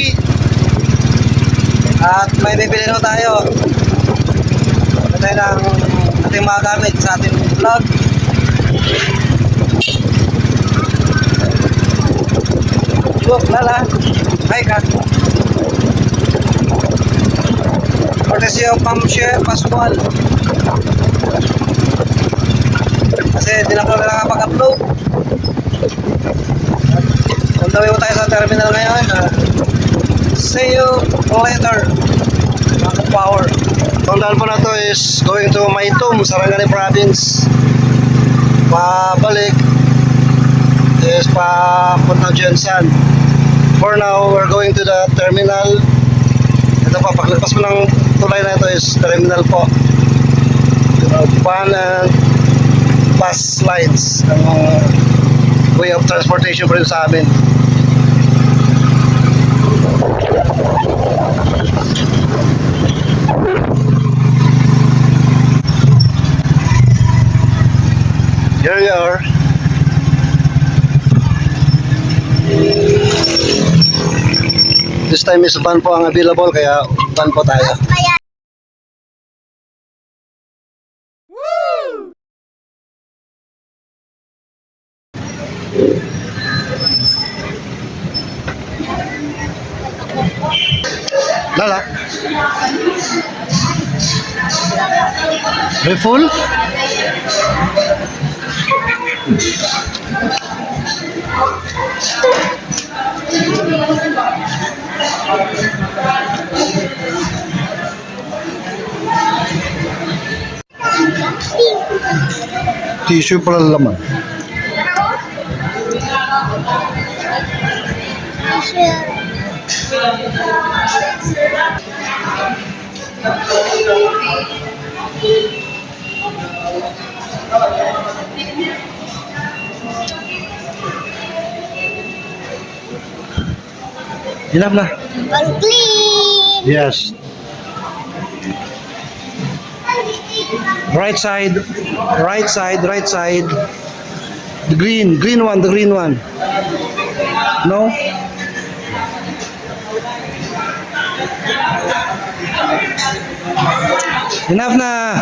City. At may bibili na tayo. Ito ng ating mga gamit sa ating vlog. Look, Lala. Hi, Kat. Courtesy of Ma'am Chef Pascual. Kasi hindi na po nakapag-upload. On the way po tayo sa terminal ngayon. See you later. Mga power. Ang daan po na to is going to Maitum, Sarangani Province. Pabalik is papunta Jensan. For now, we're going to the terminal. Ito po, paglagpas po ng tulay na ito is terminal po. Van and bus lines ang way of transportation po rin sa amin. Here we are. This time is van po ang available, kaya van po tayo. Lala. Are you full? Tissue pala laman. Enough na. Clean. Yes. Right side. Right side. Right side. The green one. The green one. No. Enough na.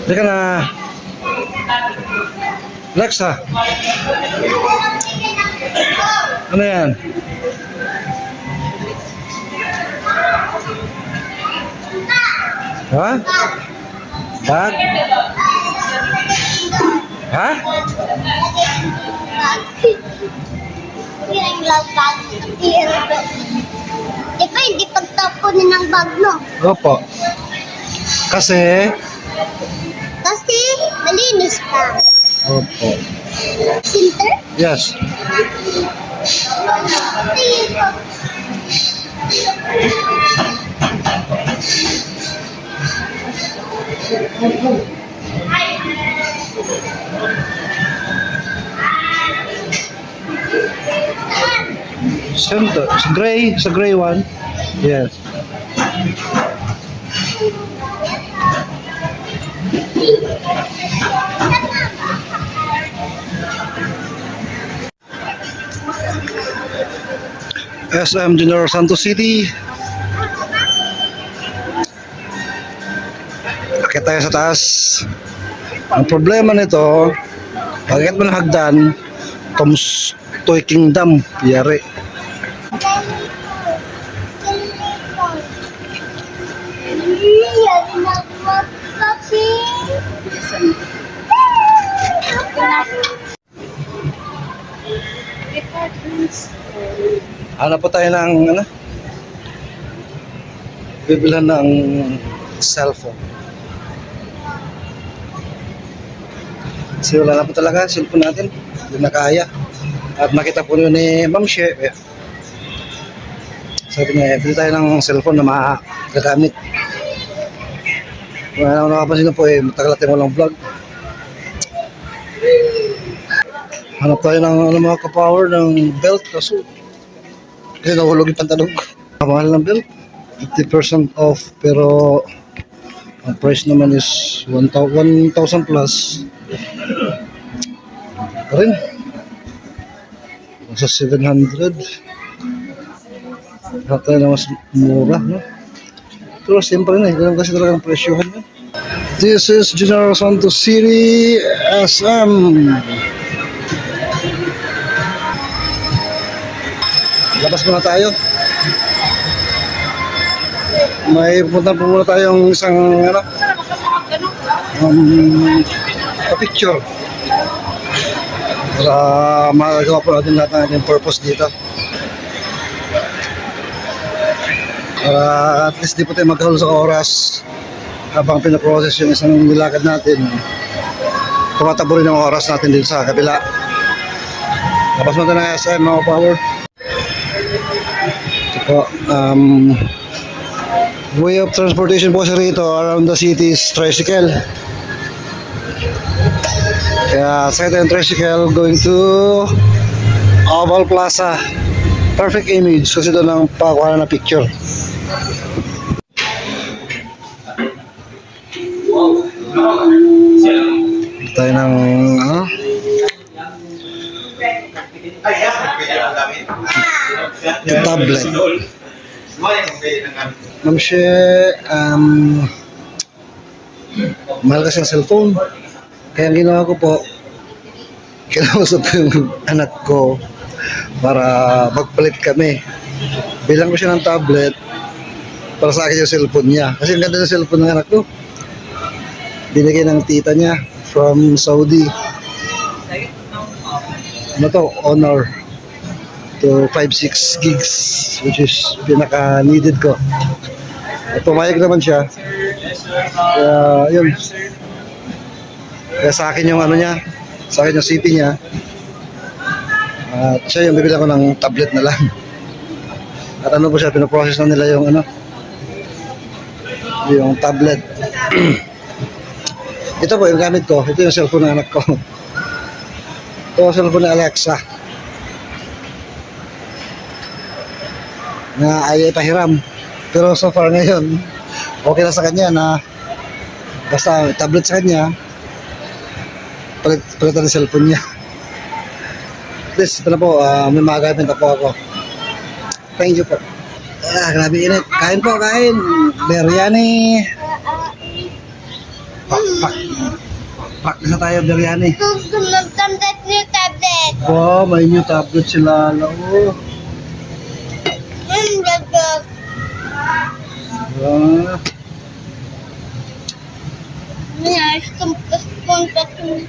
Teka na. Lexa. Ano yan? Ha? Bag? Ha? Yung bag. Di ba hindi pagtapunin ng bag, no? Opo. Kasi? Kasi malinis ka. Opo. Filter? Yes. Center. It's a gray one. Yes. SM General Santos City. Akit tayo sa taas. Ang problema nito, pagkat mo ng hagdan, Tom's Toy Kingdom, yari. Hanap po tayo ng bibilhan ng cellphone. Kasi wala na po talaga cellphone natin, hindi na kaya. At nakita po yun ni Ma'am Chef, sabi niya, bili tayo ng cellphone na magagamit. Kung ano nakapansin na po, matagal natin walang vlog. Hanap tayo ng mga kapower ng belt, kaso Kasi nahulog yung pantalon ko. Mahal ng belt. 50% off. Pero ang price naman is 1,000 plus. Pa rin. Nasa 700. Lahat tayo na mas mura, no? Pero siyempre na, ganun kasi talagang presyohan yun. This is General Santos City, SM. Labas muna tayo. May pupunta po muna tayong isang picture para magagawa po natin lahat ng ating purpose dito. Para at least di po tayo magkahul sa oras habang pinaprocess yung isang nilakad natin. Tumatakbo rin yung oras natin dito sa kabila. Labas mo tayo ng SM mga power. Ito po, way of transportation po siya rito around the city is tricycle. Kaya sakit yung tricycle going to Oval Plaza. Perfect image kasi doon ang pakakuha na picture. Tayo ng yung tablet. Ma'am siya, mahal kasi ang cellphone. Kaya ang ginawa ko po, kinausap ko yung anak ko para magpalit kami. Bilang ko siya ng tablet para sa akin yung cellphone niya. Kasi ang ganda ng cellphone ng anak ko. Binigay ng tita niya from Saudi. Ano to? Honor to 5-6 gigs which is pinaka needed ko. At pumayag naman siya. Kaya yun. Kaya sa akin yung ano niya, sa akin yung city niya. At siya yung bibili ko ng tablet na lang. At ano po siya, pinaprocess na nila yung ano, yung tablet. Ito po yung gamit ko. Ito yung cellphone ng anak ko. Ito yung cellphone ng Alexa. Na ay pahiram. Pero so far ngayon, okay na sa kanya na basta tablet sa kanya, palitan ng cellphone niya. Please, ito na po, may mga gamit na po ako. Thank you po. Grabe init. Kain po, kain. Biryani. Practice na tayo, biryani. Tablet niyo, tablet. Wow, may new tablet sila. Oh. Tablet. Yes, punta to.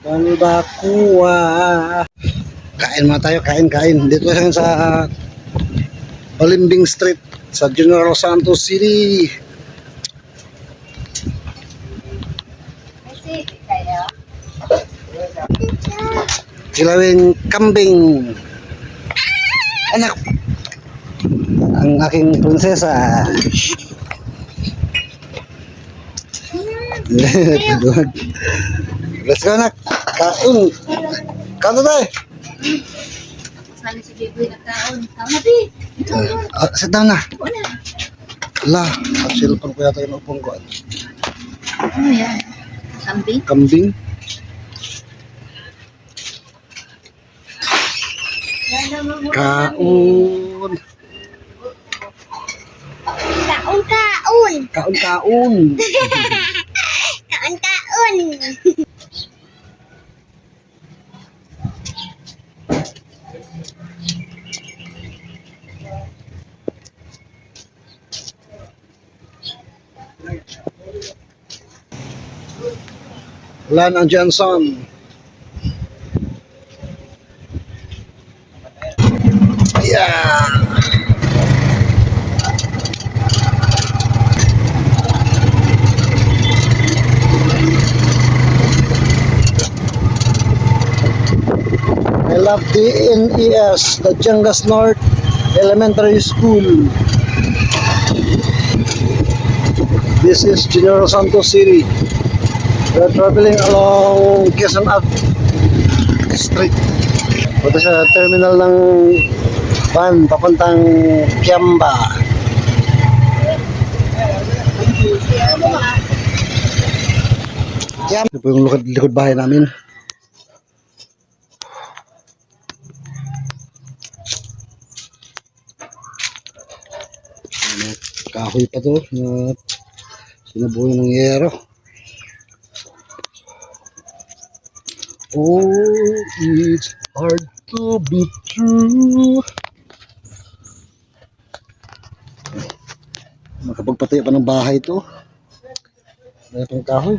Panbakuwa. Kain muna tayo, kain. Dito lang sa Olimbing Street sa General Santos City. Kilawing kambing. Anak. Ang aking prinsesa. Let's go, anak. Kain. Kain na tayo. Sana si Biboy nagkaon. Tama, Bi. Sit down na. Ala, ang cellphone ko yata yung upong ko. Ano yan? Kambing? Kambing. Kaon. Kaon. Kaon. Kaon. Lan ang Johnson. Yeah. I love the NES, the Jangas North Elementary School. This is General Santos City. We're traveling along Quezon Ave Street. Punta sa terminal ng van papuntang Kiamba. Yan. Ito po yung likod bahay namin. Kahoy pa to na sinabuhay ng yero. Oh, it's hard to be true. Makapagpatayo pa ng bahay to. May pang kahoy.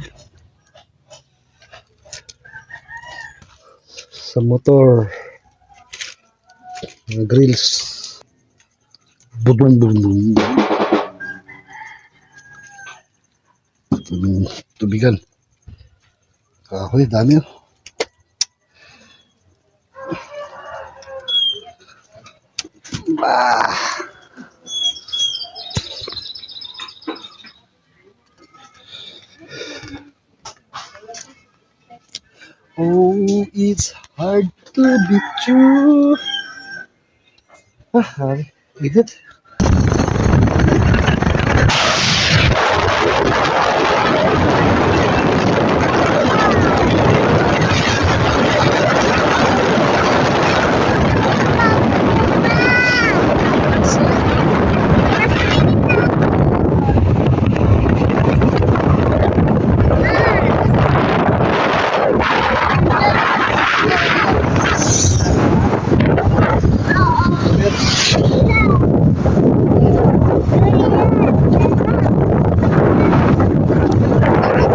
Sa motor. Mga grills. Budong budong. Tubigan. Kahoy, dami oh. Bah. Oh, it's hard to be true. Ah, bigat.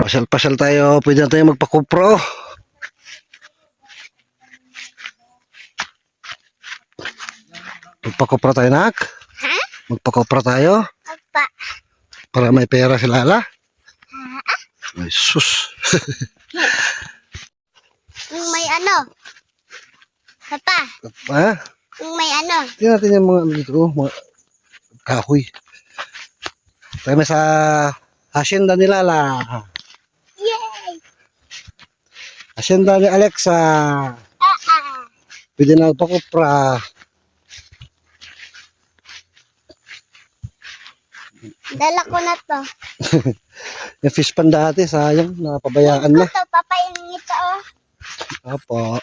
Pasyal-pasyal tayo. Pwede na tayo magpakupro. Magpakupro tayo, nak? Ha? Magpakupro tayo? Apa? Para may pera si Lala? Ay, sus. Yung may ano? Papa, Ha? yung may ano? Tingnan natin yung mga dito, mga kahoy. Tayo may sa hacienda ni Lala. Yay! Hacienda ni Alexa. Pwede na magpakupra. Dala ko na to. Yung fish pan dati, sayang, napabayaan na. Ito, papa, yung ito, oh. Apo.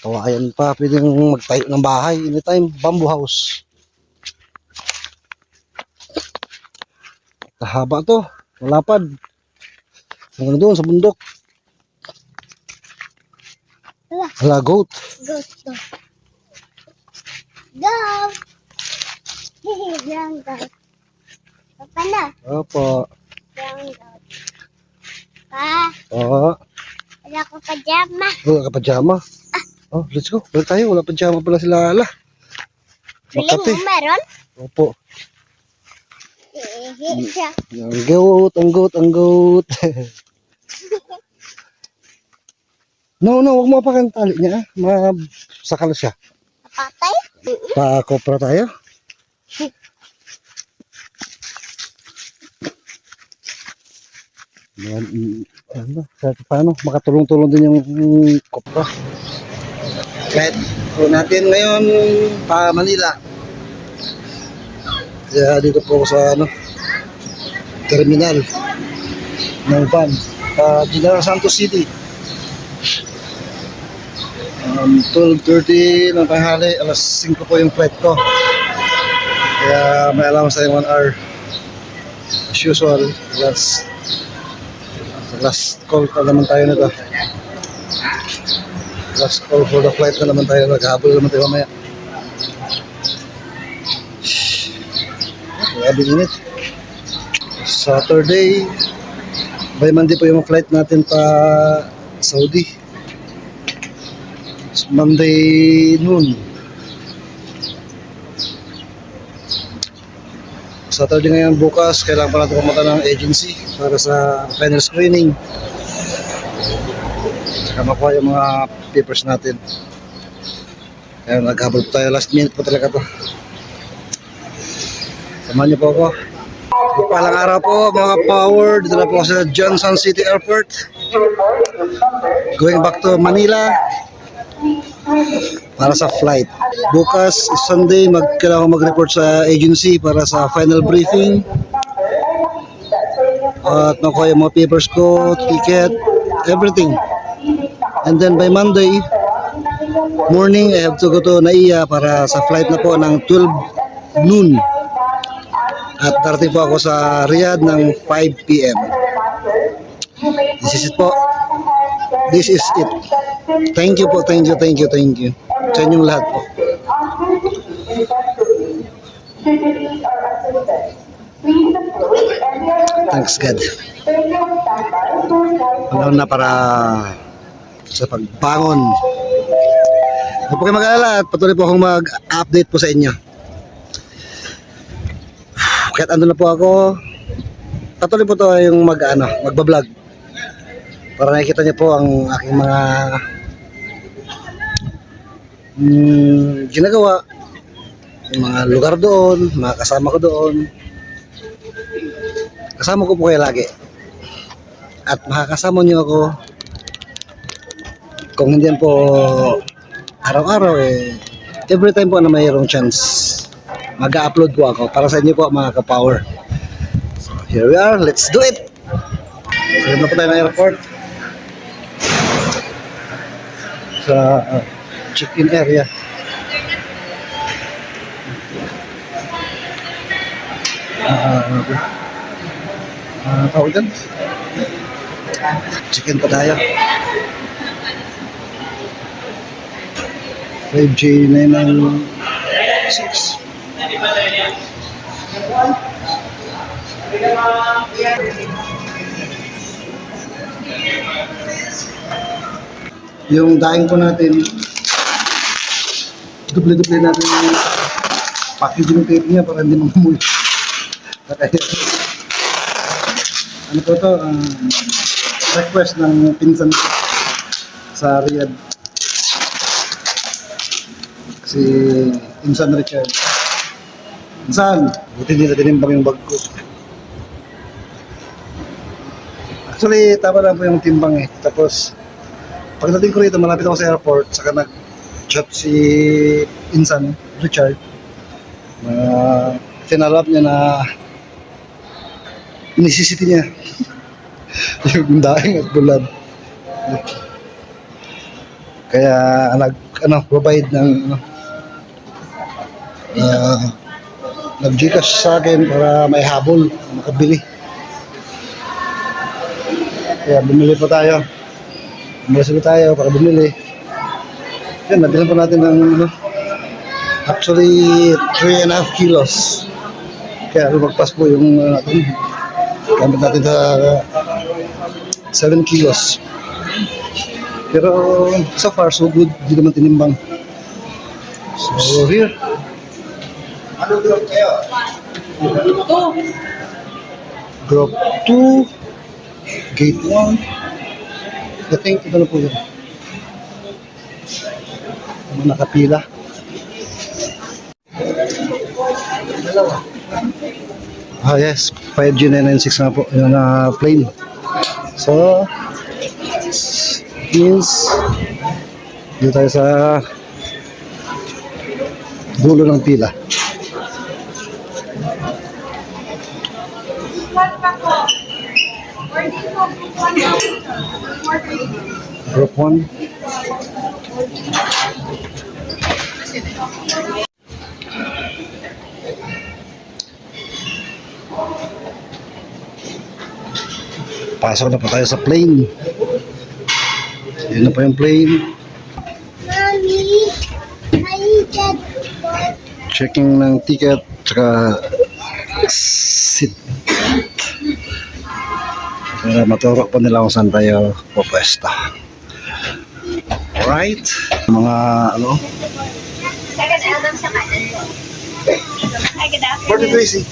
Kawayan pa, pwedeng magtayo ng bahay. Anytime, bamboo house. Haba to, malapad. Hanggang doon sa bundok. Hala, goat. Gusto. Go! Young goat. Papa na. Apo. Young goat. Pa, Oo. wala ko pajama. Wala ka pajama. Oh, let's go. Wala tayo, wala pajama pala si Lala. Feeling mo meron? Opo. Ihi siya. Ang goat, ang goat, ang goat. No, wag mo pa kang tali niya. Masakal siya. Patay? Pa-kopra tayo. Yan, ano, paano makatulong-tulong din yung kopra. Kahit po natin ngayon pa Manila. Kaya dito po ako sa ano, terminal ng van General Santos City. 12:30 ng tanghali, alas 5 po yung flight ko. Kaya may allowance tayong 1 hour. As usual, last call pa naman tayo na to. Last call for the flight na naman tayo. Naghabol naman tayo mamaya. Grabe init. Saturday, by Monday po yung flight natin pa Saudi. Monday noon. Saturday ngayon, bukas kailangan pa natin pumunta ng agency para sa final screening. Saka makuha yung mga papers natin. Kaya naghabol po tayo, last minute po talaga to. Samahan niyo po ako. Palang araw po mga power, dito na po ako sa Johnson City Airport. Going back to Manila. para sa flight. Bukas is Sunday, kailangan ko mag-report sa agency para sa final briefing. At nakuha yung mga papers ko, ticket, everything. And then by Monday morning, I have to go to Naiya para sa flight na po ng 12 noon. At darating po ako sa Riyadh ng 5 p.m. This is it po. This is it. Thank you po, thank you. Sa inyong lahat po. Thanks God. Panahon na para sa pagbangon. Huwag po kayo mag-alala at patuloy po akong mag-update po sa inyo. Kahit ando na po ako, patuloy po to yung magbablog. Para nakikita niyo po ang aking mga ginagawa, yung mga lugar doon, mga kasama ko doon. Kasama ko po kayo lagi. At makakasama niyo ako kung hindi po araw-araw every time po na mayroong chance mag-upload po ako para sa inyo po mga ka-power. So here we are, let's do it! So na po tayo ng airport sa check-in area. Tawag dyan? Check-in pa tayo. 5J996. Yung daing po natin, duple-duple natin yung packaging tape niya para hindi mamumoy. Ano po ito? Request ng pinsan ko sa Riyadh. Si Insan Richard. Insan, buti nila tinimbang yung bag ko. Actually, tama lang po yung timbang Tapos, pagdating ko rito, malapit ako sa airport, saka nag-chat si Insan Richard. Tinalap niya na inisisiti niya yung daing at bulad. Kaya provide ng nag-Gcash sa akin para may habol makabili. Kaya bumili pa tayo. Bumili tayo para bumili. Yan, nabilan po natin ng actually 3.5 kilos. Kaya lumagpas po yung gamit natin sa 7 kilos. Pero so far so good, hindi naman tinimbang. So here. Ano group kayo? Group 2, gate 1. I think ito na po yun. Nakapila. Yes, 5G996 na po yung plane. So means dito tayo sa dulo ng pila. Group 1. Pasok na po tayo sa plane. Yun na po yung plane. Mommy, I get Checking ng ticket tsaka seat. Para maturok po nila kung saan tayo pupwesto. Alright. Mga For the Tracy.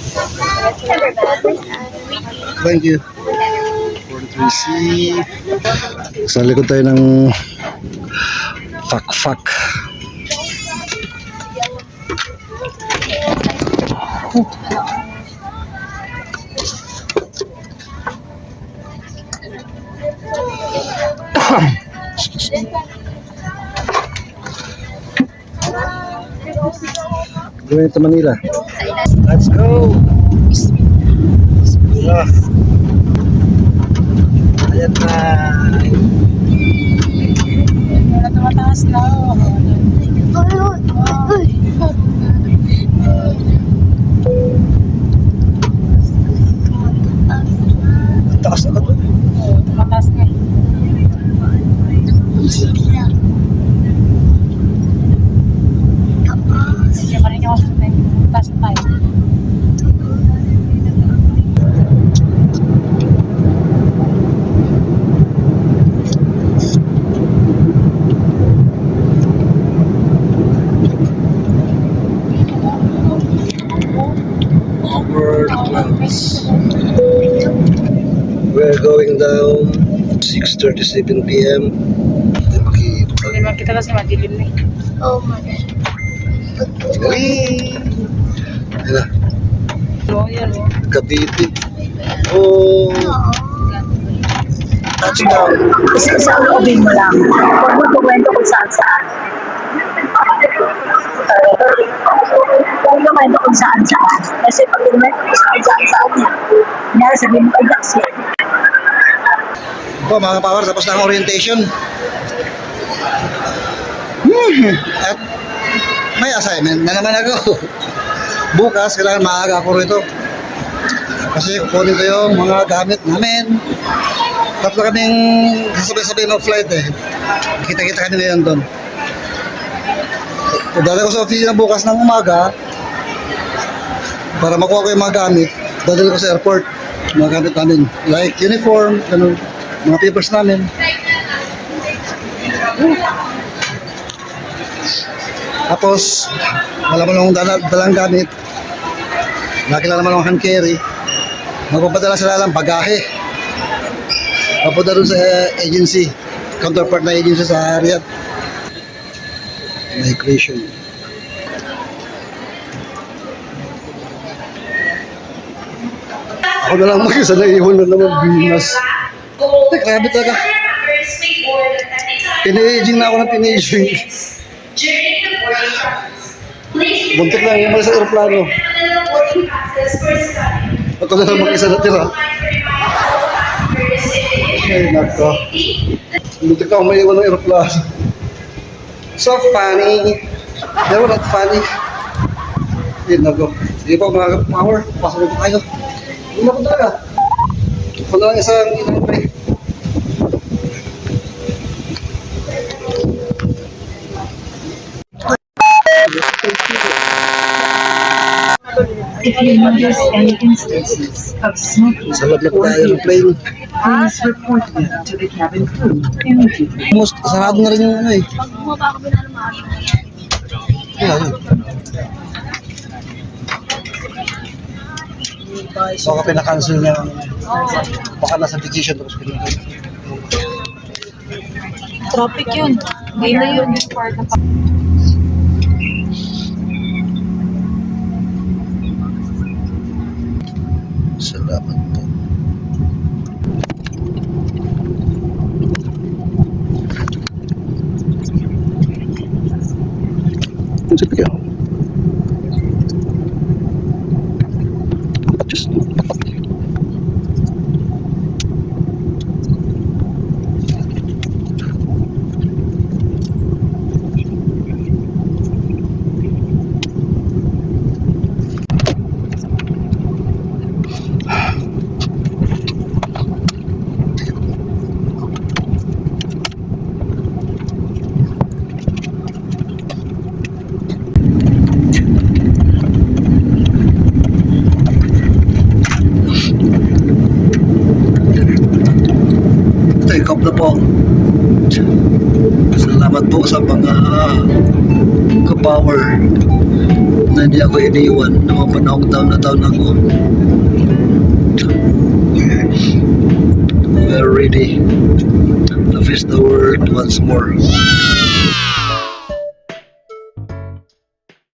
Thank you. For the Tracy. Sa likod tayo ng fuck. Going to Manila. Sa ilan. Let's go! Yeah. Ayan na. Tumataas na. Takas na to. Tumataas na. Sige pa rin ako sa tayo. Taas na tayo. Over the clouds. We're going down 6:37 p.m. Okay. Hindi naman kita kasi madilim na eh. Oh my God. Ayan na. Oo, yan o. Cavite. Oh, touchdown. Isa-isa ang ubing mo lang. Huwag mo kumento kung saan-saan. Huwag mo kumento kung saan-saan. Kasi pag kumento kung saan-saan niya, kunyari sabihin mo kay Jackson. Po mga power, tapos na ang orientation. At may assignment na naman ako. Bukas, kailangan maaga ako rito. Kasi kukunin ko yung mga gamit namin. Tatlo kaming sasabay-sabay mag-flight eh. Kita-kita kami ngayon doon. Dadala ko sa opisina bukas ng umaga para makuha ko yung mga gamit. Dadala ko sa airport, mga gamit namin. Like uniform, ganun, mga papers namin. Tapos, wala mo lang dalang gamit. Nakilala naman ang hand carry. Magpapadala sila lang bagahe. Papunta doon sa agency. Counterpart na agency sa Riyadh. Migration. Ako na lang mag-isa na iwan na naman binas. Grabe talaga. Pina-aging na ako ng pina-aging. Buntik lang yung sa aeroplano. Ako na lang mag-isa na tira. Ay, nako. Buntik na ako may iwan ng aeroplano. So funny. Never not funny. Ay, nako. Sige po mga power. Pasok na tayo. Hindi na ko talaga. Ako na lang isang inapay. If you notice any instances of smoking Sa loob na or tayo ng heat, plane. please report them to the cabin crew immediately. Almost, sarado na rin yung ano eh. Pag bumaba ako na naman. Yan. Baka pinakancel niya. Baka nasa vacation tapos pinakancel. Tropic yun. Hindi na yun. Part na pa. Salamat po. Sige ka. Just take off na po. Salamat po sa mga ka-power na hindi ako iniwan na mga panahong taon na taon ako. We're ready to face the world once more.